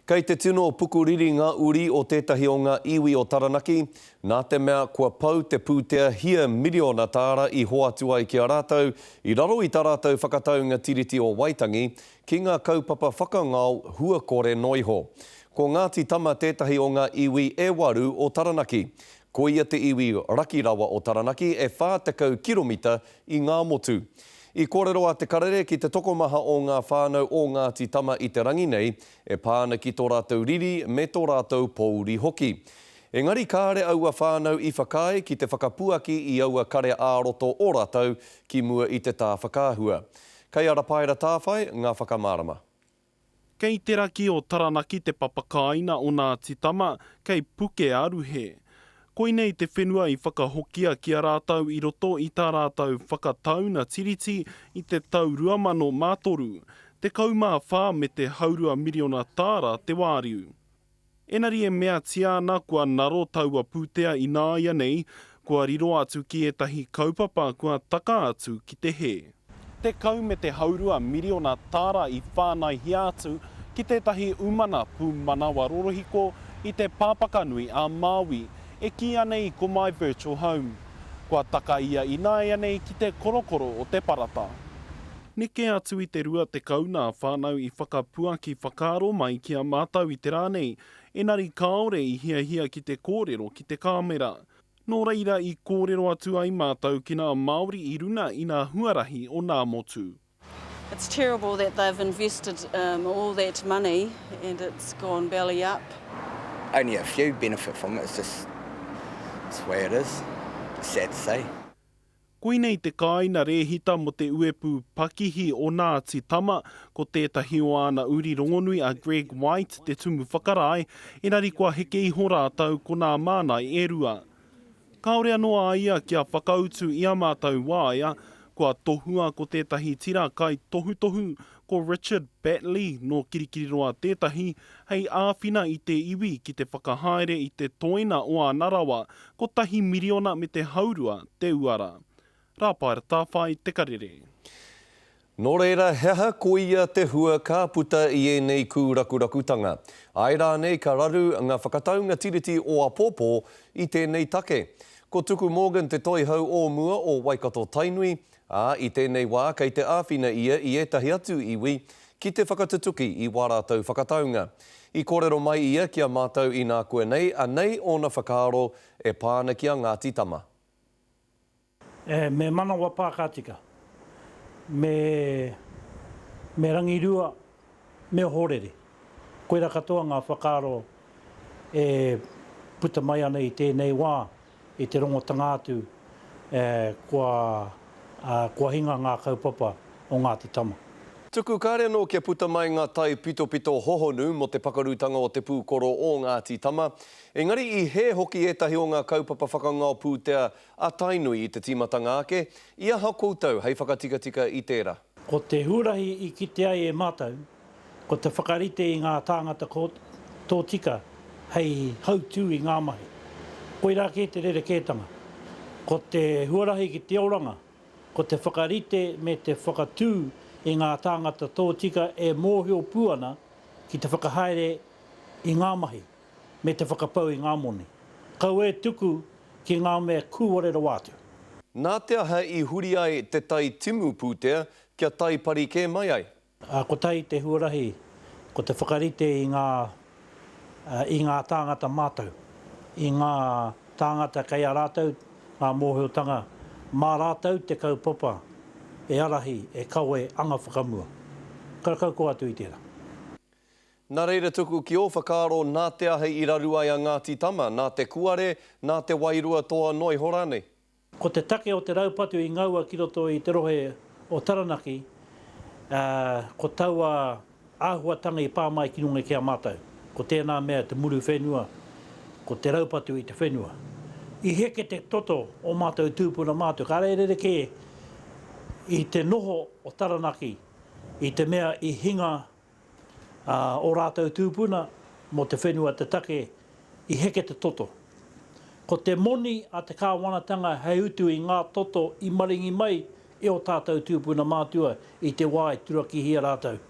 Kei te tino pukuriri ngā uri o tētahi o ngā iwi o Taranaki, nā te mea kua pau te pūtea hia miliona tāra i hoatua i ki a rātou, i raro i tā rātou whakataunga tiriti o Waitangi, ki ngā kaupapa whakangau huakore noiho. Ko Ngāti Tama tētahi o ngā iwi e waru o Taranaki. Ko ia te iwi Rakirawa o Taranaki e 40 kiromita i ngā motu. I kōrero a te karere ki te tokomaha o ngā whānau o Ngāti Tama i te rangi nei, e pāna ki tō rātou riri me tō rātou pouri hoki. Engari kāre aua whānau i whakai ki te whakapuaki i aua kare āroto o rātou ki mua i te tā whakāhua. Kei ara paira tāwhai, ngā whakamārama. Kei te raki o Taranaki te papakaina o Ngāti Tama, kei puke aruhe. Koinei te whenua i whakahokia ki a rātou i roto i tā rātou whakatauna tiriti i te tau 2013, te kaumā whā me te haurua miliona tāra te wāriu. Enari e mea tiana kua naro taua pūtea i nāia nei, kua riro atu ki etahi kaupapa kua taka atu ki te he. Te kau me te haurua miliona tāra i whānai hi atu ki tētahi umana pū manawa rorohiko i te pāpakanui a Māui, e ki anei ko My Virtual Home. Kua taka ia i nāia nei ki te korokoro o te parata. Neke atu i te rua te kauna whānau i whakapuaki whakaro mai ki a mātau i te rānei, enari kāore i hia ki te kōrero ki te kāmera. Nō reira i kōrero atu ai mātau ki ngā Māori i runa i ngā huarahi o ngā motu. It's terrible that they've invested all that money and it's gone belly up. Only a few benefit from it, it's the way it is. It's sad to say. Koinei te kāina rehita mo te uepu pakihi o Ngāti Tama ko tētahi o ana uri rongonui a Greg White te tumu whakarai, enari kua heke iho rātau ko ngā mānai e rua. Kāore anoa ia kia whakautu i a mātau wāia, kua tohua ko tētahi tira kai tohu ko Richard Batley no kirikiriroa tētahi, hei āwhina i te iwi ki te whakahaere i te toina o a Narawa, ko tahi miliona me te haurua te uara. Rāpaira tāwhai te karere. Nō reira, heha ko ia te hua ka puta i enei kūrakurakutanga. Ai rā nei ka raru ngā whakataunga tiriti o Apopo i tēnei take. Ko tuku Morgan te toihau o mua o Waikato Tainui, i tēnei wā kei te āwhina ia i etahi atu iwi ki te whakatutuki i wārātau whakataunga. I kōrero mai ia ki a mātau i nā koe nei, a nei ona whakaaro e pāna ki a Ngāti Tama. Me manawa pākatika, me rangirua, me horere. Koe katoa ngā whakaaro e puta mai ana i tēnei wā, i te rongo tangātu kua hinga ngā kaupapa o Ngāti Tama. Tuku kāre anō kia puta mai ngā tai pito hohonu mo te pakarutanga o te pūkoro o Ngāti Tama. Engari i he hoki etahi o ngā kaupapa whakangau pūtea a Tainui i te timatanga ake, ia hau koutou hei whakatika i tērā. Ko te hurahi i kite ai e mātau, ko te whakarite i ngā tāngata tō tika hei hautū i ngā mahi. Koe rā ke te rerekētanga. Ko te huarahi ki te oranga, ko te whakarite me te whakatū i ngā tāngata tō tika e mōhio puana ki te whakahaere i ngā mahi, me te whakapau i ngā moni. Kau e tuku ki ngā mea kūorero atu. Nā te aha i huri ai te tai timu pūtea, kia tai pari ke mai ai? Ko tai te huarahi, ko te whakarite i ngā tāngata mātau, i ngā tāngata kei a rātou, ngā mōhiotanga, mā rātou te kaupapa, e arahi, e kaue anga whakamua. Karakau ko atu i tērā. Nā reira tuku ki o whakaaro nā te ahe i rarua i a Ngāti Tama, nā te kuare, nā te wairua toa noi horane. Ko te take o te raupatu i ngaua ki roto i te rohe o Taranaki, ko taua āhuatanga i pāmai ki nunga ki a mātau. Ko tēnā mea te muru whenua, ko te raupatu i te whenua. I heke te toto o mātou tūpuna mātou, ka reere ke i te noho o Taranaki, i te mea i hinga o rātou tūpuna, mo te whenua te take, i heke te toto. Ko te moni a te kāwanatanga hei utu i ngā toto i maringi mai e o tātou tūpuna mātua i te wai turaki hia rātou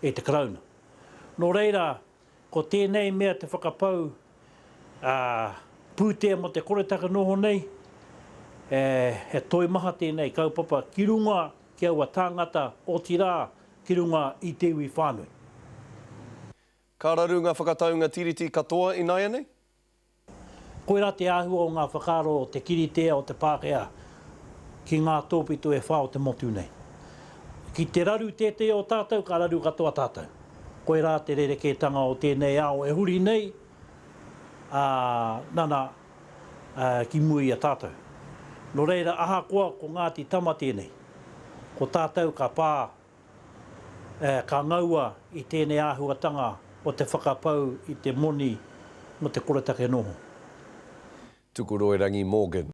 e te karauna. Nō reira, ko tēnei mea te whakapau pūtea mo te koretaka noho nei, he toi maha tēnei kaupapa ki runga ki aua tāngata o tira ki runga i te iwi whānui. Ka raru ngā whakataunga tiriti katoa i nai nei? Koe rā te āhua o ngā whakaro o te kiritea o te Pākehā ki ngā tōpitu e whao te motu nei. Ki te raru tētei o tātou, ka raru katoa tātou. Koe rā te rerekētanga o tēnei ao e huri nei, nana ki mui a tātou. No reira, aha koa ko Ngāti Tama tēnei. Ko tātou ka pā, ka ngaua i tēnei āhuatanga o te whakapau i te moni mo te koretake noho. Tuku Roerangi Morgan.